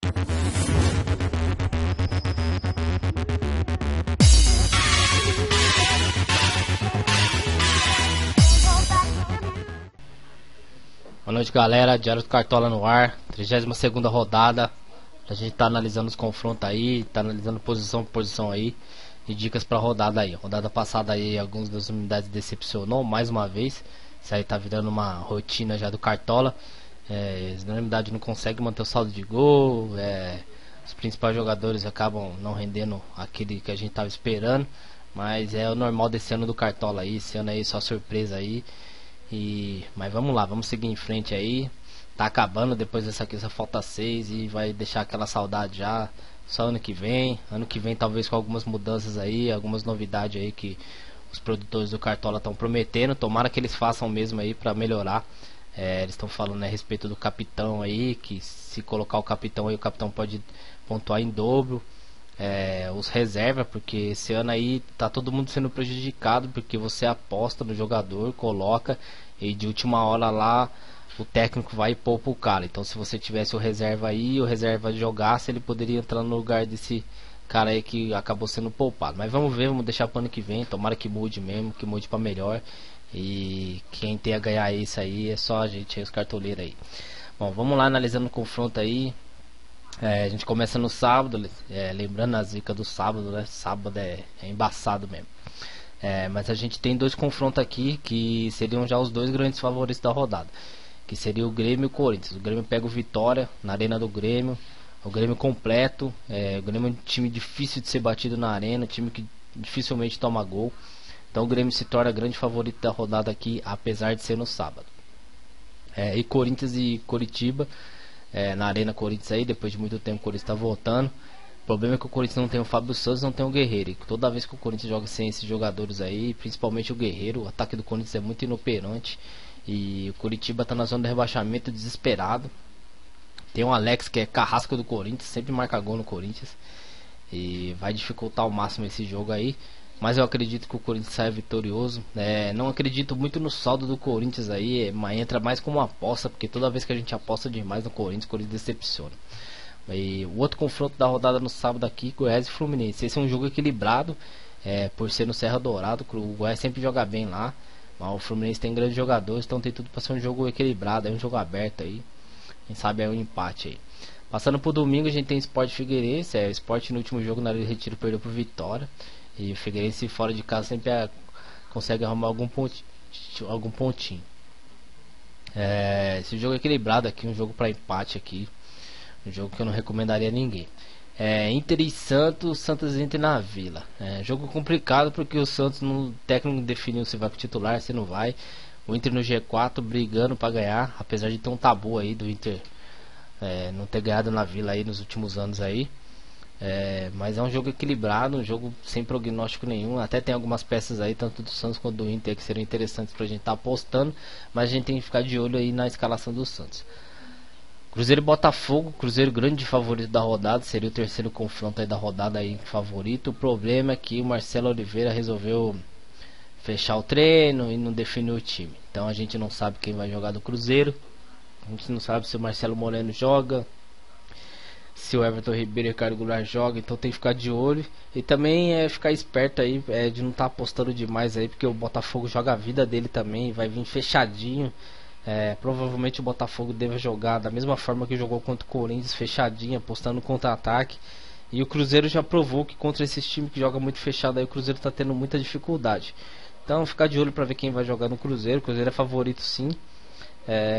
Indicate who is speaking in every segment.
Speaker 1: Boa noite, galera. Diário do Cartola no ar, 32ª rodada. A gente tá analisando os confrontos aí, tá analisando posição por posição aí e dicas pra rodada aí. Rodada passada aí, algumas das unidades decepcionou mais uma vez. Isso aí tá virando uma rotina já do Cartola. As unidades não conseguem manter o saldo de gol. Os principais jogadores acabam não rendendo aquele que a gente tava esperando. Mas é o normal desse ano do Cartola aí. Esse ano aí só surpresa aí. Mas vamos lá, vamos seguir em frente aí. Tá acabando depois dessa aqui, só falta 6 e vai deixar aquela saudade já. Só ano que vem. Ano que vem talvez com algumas mudanças aí, algumas novidades aí que os produtores do Cartola estão prometendo. Tomara que eles façam mesmo aí pra melhorar. Eles estão falando a respeito do capitão aí, que se colocar o capitão aí, o capitão pode pontuar em dobro. Os reserva, porque esse ano aí tá todo mundo sendo prejudicado, porque você aposta no jogador, coloca e de última hora lá o técnico vai e poupa o cara. Então se você tivesse o reserva aí, o reserva jogasse, ele poderia entrar no lugar desse cara aí que acabou sendo poupado. Mas vamos ver, vamos deixar pro ano que vem, tomara que mude mesmo, que mude pra melhor. E quem tem a ganhar isso aí é só a gente aí, os cartoleiros aí. Bom, vamos lá analisando o confronto aí. A gente começa no sábado, lembrando a zica do sábado, né? Sábado é embaçado mesmo. Mas a gente tem dois confrontos aqui que seriam já os dois grandes favoritos da rodada, que seria o Grêmio e o Corinthians. O Grêmio pega o Vitória na arena do Grêmio, o Grêmio completo. O Grêmio é um time difícil de ser batido na arena, um time que dificilmente toma gol. Então o Grêmio se torna grande favorito da rodada aqui, apesar de ser no sábado. E Corinthians e Coritiba, na Arena Corinthians aí, depois de muito tempo o Corinthians está voltando. O problema é que o Corinthians não tem o Fábio Santos, não tem o Guerreiro. E toda vez que o Corinthians joga sem esses jogadores aí, principalmente o Guerreiro, o ataque do Corinthians é muito inoperante. E o Coritiba está na zona de rebaixamento desesperado. Tem o Alex, que é carrasco do Corinthians, sempre marca gol no Corinthians. E vai dificultar ao máximo esse jogo aí. Mas eu acredito que o Corinthians saia vitorioso. Não acredito muito no saldo do Corinthians aí, mas entra mais como uma aposta, porque toda vez que a gente aposta demais no Corinthians, o Corinthians decepciona. E o outro confronto da rodada no sábado aqui, Goiás e Fluminense. Esse é um jogo equilibrado, por ser no Serra Dourado. O Goiás sempre joga bem lá, mas o Fluminense tem grandes jogadores, então tem tudo para ser um jogo equilibrado, um jogo aberto aí. Quem sabe é um empate aí. Passando pro domingo, a gente tem Sport e Figueirense. O Sport no último jogo na Ilha do Retiro perdeu pro Vitória. E o Figueirense fora de casa sempre consegue arrumar algum pontinho. Esse jogo é equilibrado aqui, um jogo para empate aqui. Um jogo que eu não recomendaria a ninguém. Inter e Santos, Santos e Inter na Vila. Jogo complicado porque o Santos, o técnico definiu se vai pro titular, se não vai. O Inter no G4 brigando para ganhar, apesar de ter um tabu aí do Inter não ter ganhado na Vila aí nos últimos anos aí. Mas é um jogo equilibrado, um jogo sem prognóstico nenhum. Até tem algumas peças aí, tanto do Santos quanto do Inter, que seriam interessantes pra gente estar apostando. Mas a gente tem que ficar de olho aí na escalação do Santos. Cruzeiro e Botafogo, Cruzeiro grande favorito da rodada, seria o terceiro confronto aí da rodada aí favorito. O problema é que o Marcelo Oliveira resolveu fechar o treino e não definiu o time. Então a gente não sabe quem vai jogar do Cruzeiro. A gente não sabe se o Marcelo Moreno joga, se o Everton Ribeiro e o Ricardo Goulart jogam, então tem que ficar de olho. E também ficar esperto aí, de não estar apostando demais aí, porque o Botafogo joga a vida dele também, vai vir fechadinho. Provavelmente o Botafogo deve jogar da mesma forma que jogou contra o Corinthians, fechadinho, apostando no contra-ataque. E o Cruzeiro já provou que contra esses times que jogam muito fechado aí, o Cruzeiro está tendo muita dificuldade. Então ficar de olho para ver quem vai jogar no Cruzeiro. O Cruzeiro é favorito sim.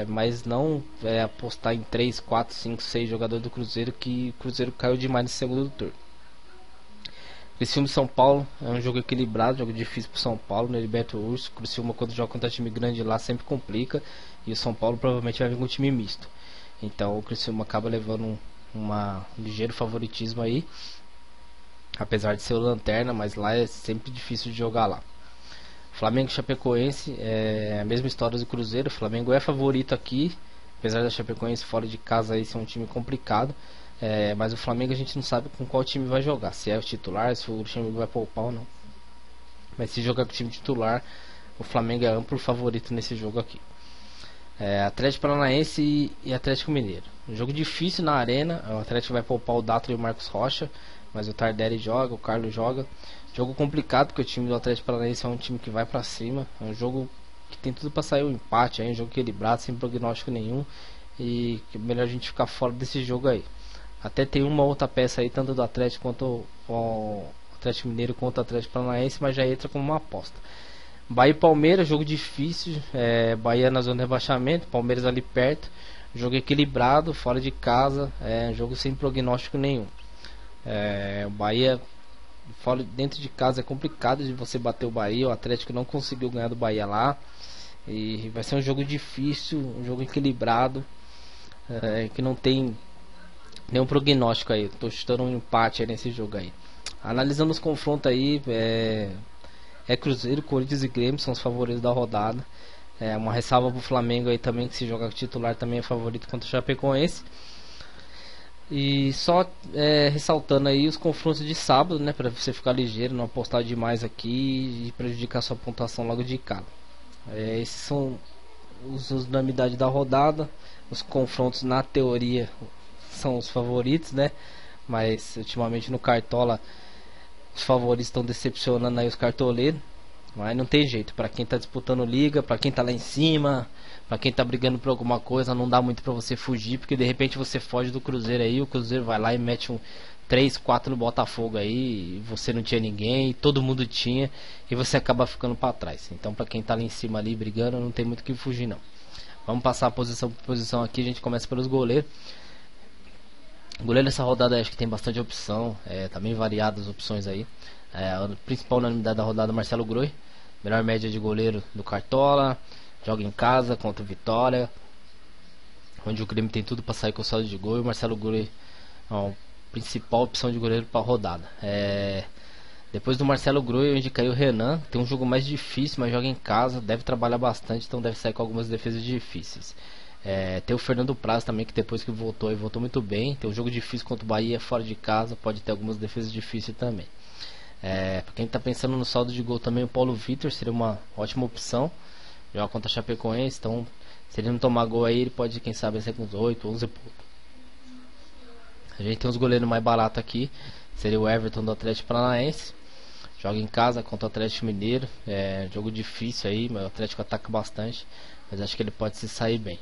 Speaker 1: Mas não apostar em 3, 4, 5, 6 jogadores do Cruzeiro, que o Cruzeiro caiu demais no segundo turno. Criciúma e São Paulo é um jogo equilibrado, jogo difícil pro São Paulo, no Heriberto Urso. Criciúma, quando joga contra time grande lá, sempre complica, e o São Paulo provavelmente vai vir com um time misto. Então o Criciúma acaba levando um ligeiro favoritismo aí, apesar de ser o lanterna, mas lá é sempre difícil de jogar lá. Flamengo e Chapecoense é a mesma história do Cruzeiro. O Flamengo é favorito aqui, apesar da Chapecoense fora de casa aí ser um time complicado. Mas o Flamengo a gente não sabe com qual time vai jogar, se é o titular, se o time vai poupar ou não. Mas se jogar com o time titular, o Flamengo é amplo favorito nesse jogo aqui. Atlético Paranaense e Atlético Mineiro. Um jogo difícil na arena. O Atlético vai poupar o Dato e o Marcos Rocha, mas o Tardelli joga, o Carlos joga. Jogo complicado, porque o time do Atlético Paranaense é um time que vai pra cima. É um jogo que tem tudo pra sair um empate, é um jogo equilibrado, sem prognóstico nenhum. E que é melhor a gente ficar fora desse jogo aí. Até tem uma outra peça aí, tanto do Atlético quanto o Atlético Mineiro quanto o Atlético Paranaense, mas já entra como uma aposta. Bahia e Palmeiras, jogo difícil. Bahia na zona de rebaixamento, Palmeiras ali perto. Jogo equilibrado, fora de casa, jogo sem prognóstico nenhum. O Bahia fora, dentro de casa é complicado de você bater o Bahia. O Atlético não conseguiu ganhar do Bahia lá. E vai ser um jogo difícil, um jogo equilibrado, que não tem nenhum prognóstico aí. Tô chutando um empate aí nesse jogo aí. Analisando os confrontos aí, Cruzeiro, Corinthians e Grêmio são os favoritos da rodada. Uma ressalva pro Flamengo aí também, que se joga titular também é favorito contra o Chapecoense. E só ressaltando aí os confrontos de sábado, né, para você ficar ligeiro, não apostar demais aqui e prejudicar sua pontuação logo de cara. Esses são os unanimidades da rodada. Os confrontos na teoria são os favoritos, né? Mas ultimamente no Cartola os favoritos estão decepcionando aí os cartoleiros. Mas não tem jeito, para quem tá disputando liga, para quem tá lá em cima, para quem tá brigando por alguma coisa, não dá muito para você fugir, porque de repente você foge do Cruzeiro aí, o Cruzeiro vai lá e mete um 3, 4 no Botafogo aí, e você não tinha ninguém, todo mundo tinha, e você acaba ficando para trás. Então para quem tá lá em cima ali brigando, não tem muito o que fugir não. Vamos passar posição por posição aqui, a gente começa pelos goleiros. O goleiro nessa rodada acho que tem bastante opção, tá bem variadas as opções aí. A principal unanimidade da rodada, Marcelo Groi, melhor média de goleiro do Cartola, joga em casa contra o Vitória, onde o Grêmio tem tudo para sair com o saldo de gol. E o Marcelo Groi é a principal opção de goleiro para a rodada. Depois do Marcelo Groi, onde caiu o Renan, tem um jogo mais difícil, mas joga em casa, deve trabalhar bastante, então deve sair com algumas defesas difíceis. Tem o Fernando Praz também, que depois que voltou, e voltou muito bem. Tem um jogo difícil contra o Bahia, fora de casa, pode ter algumas defesas difíceis também. Pra quem tá pensando no saldo de gol também, o Paulo Vitor seria uma ótima opção. Joga contra a Chapecoense, então se ele não tomar gol aí, ele pode, quem sabe, sair com uns 8, 11 pontos. A gente tem uns goleiros mais baratos aqui, seria o Everton do Atlético Paranaense. Joga em casa contra o Atlético Mineiro, jogo difícil aí, mas o Atlético ataca bastante, mas acho que ele pode se sair bem.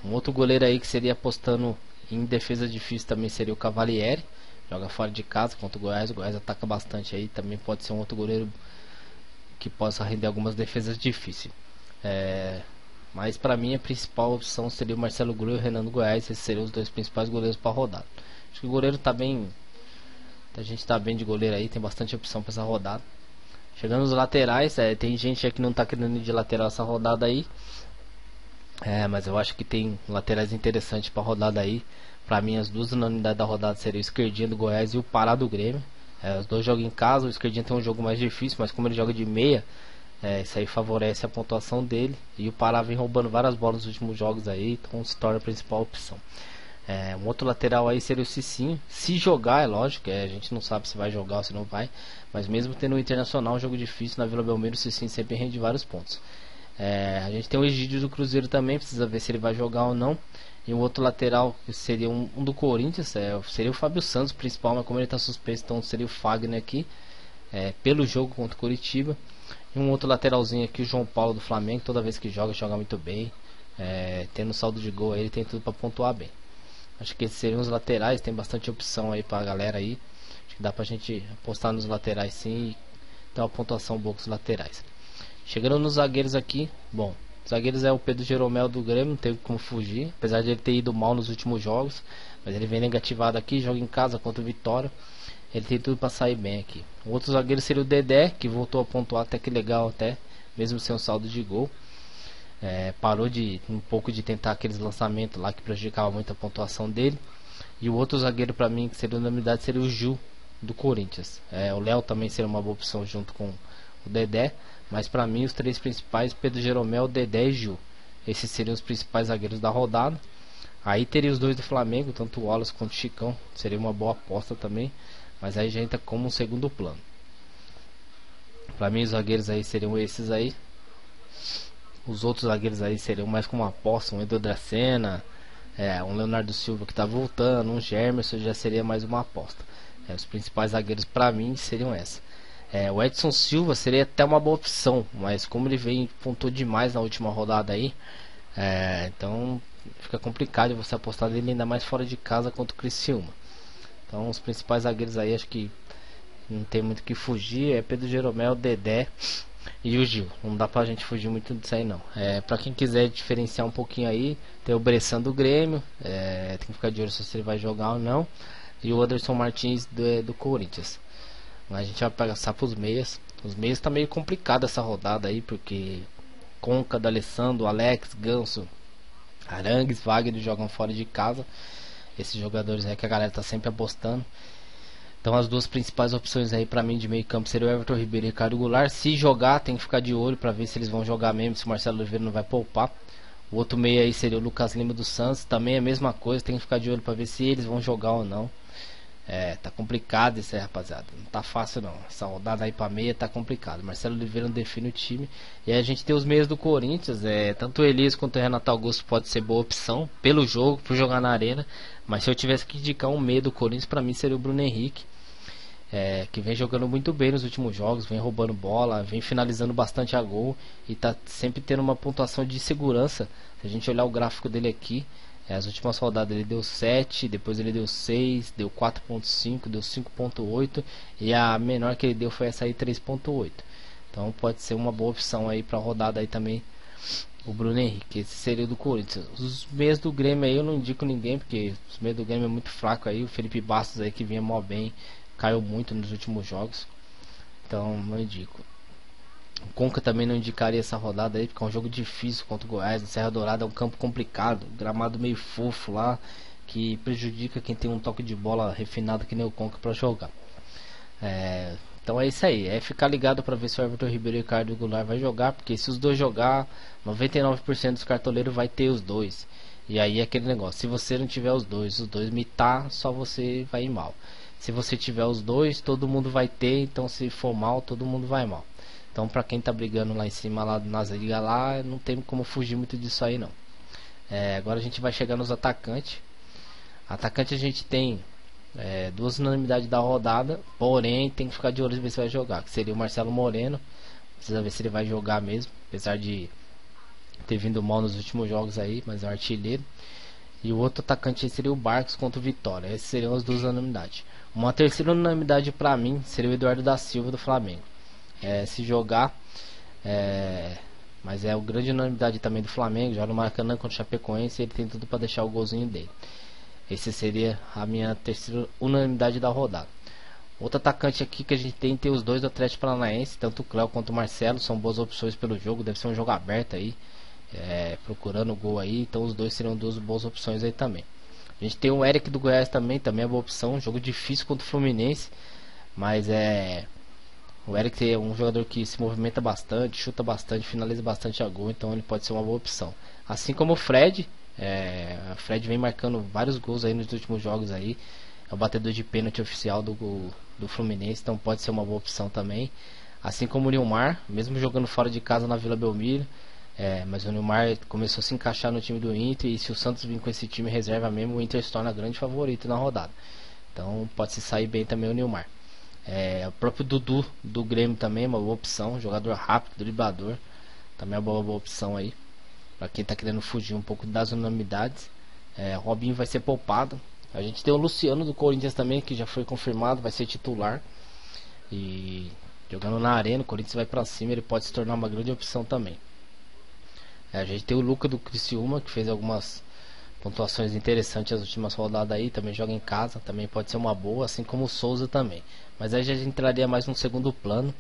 Speaker 1: Um outro goleiro aí que seria apostando em defesa difícil também seria o Cavalieri. Joga fora de casa contra o Goiás ataca bastante aí, também pode ser um outro goleiro que possa render algumas defesas difíceis. Mas para mim a principal opção seria o Marcelo Groi e o Renan do Goiás. Esses seriam os dois principais goleiros para rodar. Acho que o goleiro tá bem, a gente tá bem de goleiro aí, tem bastante opção para essa rodada. Chegando nos laterais, tem gente que não tá querendo ir de lateral essa rodada aí, mas eu acho que tem laterais interessantes para rodada aí. Para mim as duas unanimidades da rodada seriam o Esquerdinha do Goiás e o Pará do Grêmio. Os dois jogam em casa, o Esquerdinha tem um jogo mais difícil, mas como ele joga de meia, isso aí favorece a pontuação dele. E o Pará vem roubando várias bolas nos últimos jogos aí, então se torna a principal opção. Um outro lateral aí seria o Cicinho. Se jogar, é lógico, a gente não sabe se vai jogar ou se não vai, mas mesmo tendo um Internacional, um jogo difícil na Vila Belmiro, o Cicinho sempre rende vários pontos. A gente tem o Egídio do Cruzeiro também, precisa ver se ele vai jogar ou não. E um outro lateral que seria um do Corinthians, seria o Fábio Santos principal, mas como ele está suspenso, então seria o Fagner aqui, pelo jogo contra o Curitiba. E um outro lateralzinho aqui, o João Paulo do Flamengo, toda vez que joga muito bem, tendo saldo de gol aí, ele tem tudo para pontuar bem. Acho que esses seriam os laterais, tem bastante opção aí pra galera aí. Acho que dá pra gente apostar nos laterais sim e ter uma pontuação boa com os laterais. Chegando nos zagueiros aqui, bom, zagueiros é o Pedro Jeromel do Grêmio, não tem como fugir, apesar de ele ter ido mal nos últimos jogos, mas ele vem negativado aqui, joga em casa contra o Vitória, ele tem tudo para sair bem aqui. O outro zagueiro seria o Dedé, que voltou a pontuar até que legal até, mesmo sem um saldo de gol. Parou de um pouco de tentar aqueles lançamentos lá que prejudicavam muito a pontuação dele. E o outro zagueiro para mim que seria unanimidade seria o Gil do Corinthians. O Léo também seria uma boa opção junto com o Dedé, mas para mim os três principais, Pedro Jeromel, Dedé e Gil. Esses seriam os principais zagueiros da rodada. Aí teria os dois do Flamengo, tanto o Wallace quanto o Chicão, seria uma boa aposta também, mas aí já entra como um segundo plano. Para mim os zagueiros aí seriam esses aí. Os outros zagueiros aí seriam mais como uma aposta, um Edu Dracena, Um Leonardo Silva que tá voltando, um Germerson já seria mais uma aposta. Os principais zagueiros para mim seriam essa. O Edson Silva seria até uma boa opção, mas como ele vem pontuou demais na última rodada aí, então fica complicado você apostar nele, ainda mais fora de casa contra o Criciúma. Então os principais zagueiros aí, acho que não tem muito o que fugir, Pedro Jeromel, Dedé e o Gil. Não dá pra gente fugir muito disso aí não. Pra quem quiser diferenciar um pouquinho aí, tem o Bressan do Grêmio, tem que ficar de olho se ele vai jogar ou não, e o Anderson Martins do Corinthians. Mas a gente vai passar pros meias. Os meias tá meio complicado essa rodada aí, porque Conca, D'Alessandro, Alex, Ganso, Arangues, Wagner jogam fora de casa. Esses jogadores aí que a galera tá sempre apostando. Então as duas principais opções aí pra mim de meio campo seriam o Everton Ribeiro e Ricardo Goulart. Se jogar, tem que ficar de olho pra ver se eles vão jogar mesmo, se o Marcelo Oliveira não vai poupar. O outro meio aí seria o Lucas Lima do Santos, também é a mesma coisa, tem que ficar de olho pra ver se eles vão jogar ou não. Tá complicado isso aí, rapaziada. Não tá fácil não. Essa rodada aí pra meia tá complicado. Marcelo Oliveira não define o time. E aí a gente tem os meias do Corinthians. Tanto o Elias quanto o Renato Augusto pode ser boa opção pelo jogo, por jogar na arena. Mas se eu tivesse que indicar um meia do Corinthians, pra mim seria o Bruno Henrique. Que vem jogando muito bem nos últimos jogos, vem roubando bola, vem finalizando bastante a gol e tá sempre tendo uma pontuação de segurança. Se a gente olhar o gráfico dele aqui, as últimas rodadas ele deu 7, depois ele deu 6, deu 4.5, deu 5.8 e a menor que ele deu foi essa aí, 3.8. Então pode ser uma boa opção aí pra rodada aí também o Bruno Henrique. Esse seria o do Corinthians. Os meias do Grêmio aí eu não indico ninguém, porque os meias do Grêmio é muito fraco aí. O Felipe Bastos aí que vinha mó bem, caiu muito nos últimos jogos, então não indico. O Conca também não indicaria essa rodada aí, porque é um jogo difícil contra o Goiás. O Serra Dourada é um campo complicado, gramado meio fofo lá, que prejudica quem tem um toque de bola refinado que nem o Conca para jogar. Então é isso aí, ficar ligado para ver se o Everton Ribeiro e o Ricardo Goulart vai jogar, porque se os dois jogar, 99% dos cartoleiros vai ter os dois. E aí é aquele negócio, se você não tiver os dois mitar, só você vai ir mal. Se você tiver os dois, todo mundo vai ter, então se for mal, todo mundo vai mal. Então pra quem tá brigando lá em cima, lá nas ligas lá, não tem como fugir muito disso aí não. Agora a gente vai chegar nos atacantes. Atacante a gente tem duas unanimidades da rodada, porém tem que ficar de olho ver se vai jogar, que seria o Marcelo Moreno. Precisa ver se ele vai jogar mesmo, apesar de ter vindo mal nos últimos jogos aí, mas é um artilheiro. E o outro atacante seria o Barcos contra o Vitória. Essas seriam as duas unanimidades. Uma terceira unanimidade pra mim seria o Eduardo da Silva do Flamengo. Se jogar, mas é o grande unanimidade também do Flamengo. Joga no Maracanã contra o Chapecoense e ele tem tudo pra deixar o golzinho dele. Esse seria a minha terceira unanimidade da rodada. Outro atacante aqui que a gente tem os dois do Atlético Paranaense, tanto o Cléo quanto o Marcelo, são boas opções pelo jogo. Deve ser um jogo aberto aí, procurando o gol aí. Então os dois seriam duas boas opções aí também. A gente tem o Eric do Goiás também é boa opção. Um jogo difícil contra o Fluminense, mas o Eric é um jogador que se movimenta bastante, chuta bastante, finaliza bastante a gol, então ele pode ser uma boa opção. Assim como o Fred, o Fred vem marcando vários gols aí nos últimos jogos aí. É o batedor de pênalti oficial do Fluminense, então pode ser uma boa opção também. Assim como o Nilmar, mesmo jogando fora de casa na Vila Belmiro, mas o Nilmar começou a se encaixar no time do Inter, e se o Santos vir com esse time reserva mesmo, o Inter se torna grande favorito na rodada. Então pode se sair bem também o Nilmar. O próprio Dudu do Grêmio também é uma boa opção, jogador rápido, driblador, também é uma boa opção aí para quem tá querendo fugir um pouco das unanimidades. Robinho vai ser poupado. A gente tem o Luciano do Corinthians também, que já foi confirmado, vai ser titular. E jogando na arena, o Corinthians vai pra cima, ele pode se tornar uma grande opção também. A gente tem o Luca do Criciúma, que fez algumas pontuações interessantes nas últimas rodadas aí, também joga em casa, também pode ser uma boa, assim como o Souza também. Mas aí já entraria mais no segundo plano.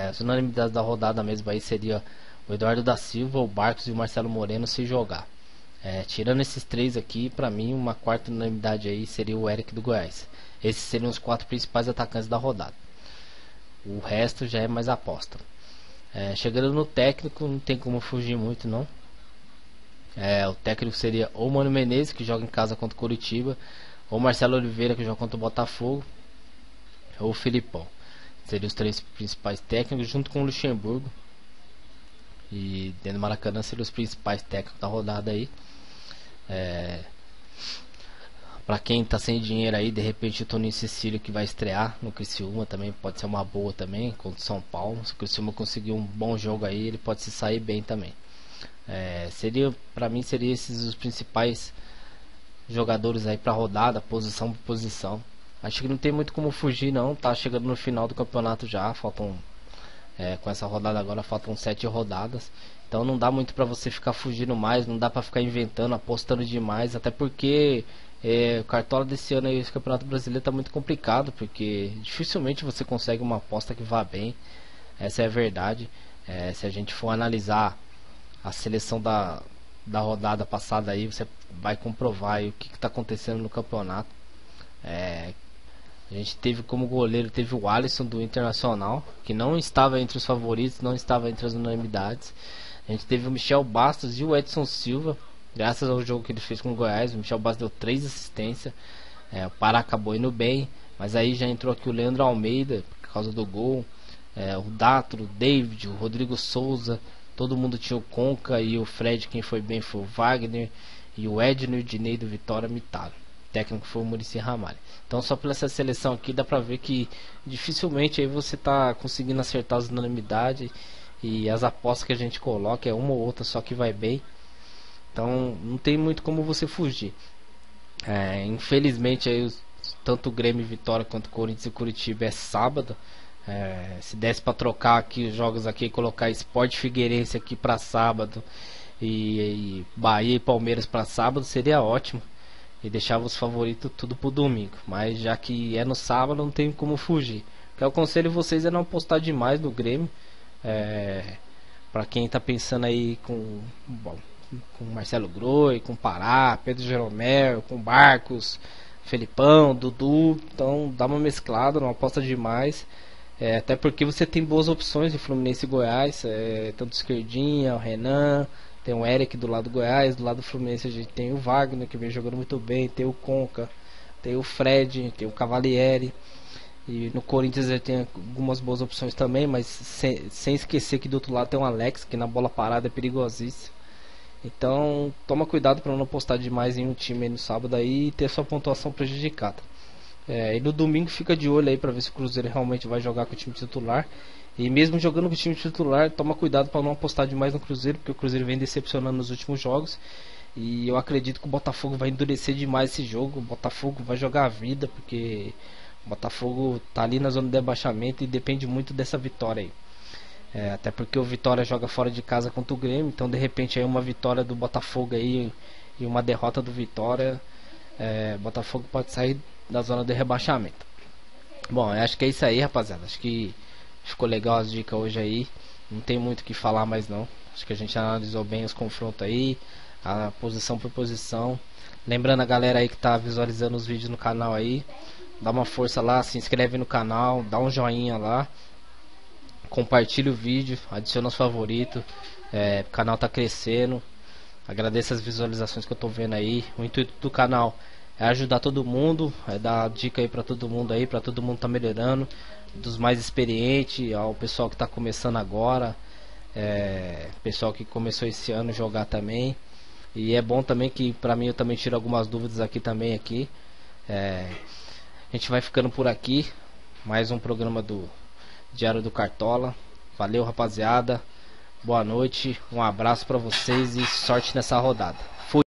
Speaker 1: As unanimidades da rodada mesmo aí seria o Eduardo da Silva, o Barcos e o Marcelo Moreno se jogar. Tirando esses três aqui, pra mim uma quarta unanimidade aí seria o Eric do Goiás. Esses seriam os quatro principais atacantes da rodada. O resto já é mais aposta. Chegando no técnico, não tem como fugir muito não. O técnico seria ou Mano Menezes, que joga em casa contra o Curitiba, ou Marcelo Oliveira, que joga contra o Botafogo, ou o Filipão. Seriam os três principais técnicos, junto com o Luxemburgo. E dentro do Maracanã seriam os principais técnicos da rodada aí. Pra quem tá sem dinheiro aí, de repente o Toninho Cecílio que vai estrear no Criciúma também pode ser uma boa também, contra o São Paulo. Se o Criciúma conseguir um bom jogo aí, ele pode se sair bem também. Pra mim seria esses os principais jogadores aí pra rodada, posição por posição. Acho que não tem muito como fugir não, tá chegando no final do campeonato já, com essa rodada agora faltam 7 rodadas. Então não dá muito pra você ficar fugindo mais, não dá pra ficar inventando, apostando demais, até porque o Cartola desse ano aí, esse Campeonato Brasileiro tá muito complicado, porque dificilmente você consegue uma aposta que vá bem. Essa é a verdade. Se a gente for analisar a seleção da rodada passada aí, você vai comprovar aí o que está acontecendo no campeonato. A gente teve como goleiro, teve o Alisson do Internacional, que não estava entre os favoritos, não estava entre as unanimidades. A gente teve o Michel Bastos e o Edson Silva, graças ao jogo que ele fez com o Goiás. O Michel Bastos deu 3 assistências. O Pará acabou indo bem, mas aí já entrou aqui o Leandro Almeida por causa do gol. O Datro, o David, o Rodrigo Souza, todo mundo tinha o Conca, e o Fred, quem foi bem foi o Wagner, e o Edno e o Dinei do Vitória mitaram. O técnico foi o Muricy Ramalho. Então só pela essa seleção aqui dá pra ver que dificilmente aí você tá conseguindo acertar as unanimidades, e as apostas que a gente coloca é uma ou outra só que vai bem. Então não tem muito como você fugir. Infelizmente aí tanto o Grêmio e Vitória quanto o Corinthians e Curitiba é sábado. Se desse para trocar aqui os jogos aqui e colocar Sport Figueirense aqui para sábado e Bahia e Palmeiras para sábado, seria ótimo, e deixava os favoritos tudo pro domingo. Mas já que é no sábado, não tem como fugir. O que eu aconselho vocês é não apostar demais no Grêmio. Para quem tá pensando aí com Marcelo Groi, com Pará, Pedro Jeromel, com Barcos, Felipão, Dudu, então dá uma mesclada, não aposta demais. Até porque você tem boas opções de Fluminense e Goiás, tanto esquerdinha, o Renan, tem o Eric do lado do Goiás, do lado do Fluminense a gente tem o Wagner, que vem jogando muito bem, tem o Conca, tem o Fred, tem o Cavalieri, e no Corinthians ele tem algumas boas opções também, mas sem esquecer que do outro lado tem o Alex, que na bola parada é perigosíssimo. Então toma cuidado para não apostar demais em um time aí no sábado aí e ter sua pontuação prejudicada. E no domingo fica de olho aí para ver se o Cruzeiro realmente vai jogar com o time titular. E mesmo jogando com o time titular, toma cuidado para não apostar demais no Cruzeiro, porque o Cruzeiro vem decepcionando nos últimos jogos. E eu acredito que o Botafogo vai endurecer demais esse jogo. O Botafogo vai jogar a vida, porque o Botafogo tá ali na zona de rebaixamento e depende muito dessa vitória aí. Até porque o Vitória joga fora de casa contra o Grêmio, então de repente aí uma vitória do Botafogo aí e uma derrota do Vitória, o Botafogo pode sair da zona de rebaixamento. Bom, eu acho que é isso aí, rapaziada. Acho que ficou legal as dicas hoje aí. Não tem muito o que falar mais não. Acho que a gente analisou bem os confrontos aí, a posição por posição. Lembrando a galera aí que tá visualizando os vídeos no canal aí, dá uma força lá, se inscreve no canal, dá um joinha lá, compartilha o vídeo, adiciona os favoritos. O canal tá crescendo. Agradeço as visualizações que eu tô vendo aí. O intuito do canal é ajudar todo mundo, dar dica aí pra todo mundo aí, pra todo mundo tá melhorando, dos mais experientes ao pessoal que tá começando agora, pessoal que começou esse ano a jogar também. E é bom também que pra mim eu também tiro algumas dúvidas aqui também aqui. A gente vai ficando por aqui. Mais um programa do Diário do Cartola. Valeu, rapaziada. Boa noite, um abraço pra vocês e sorte nessa rodada.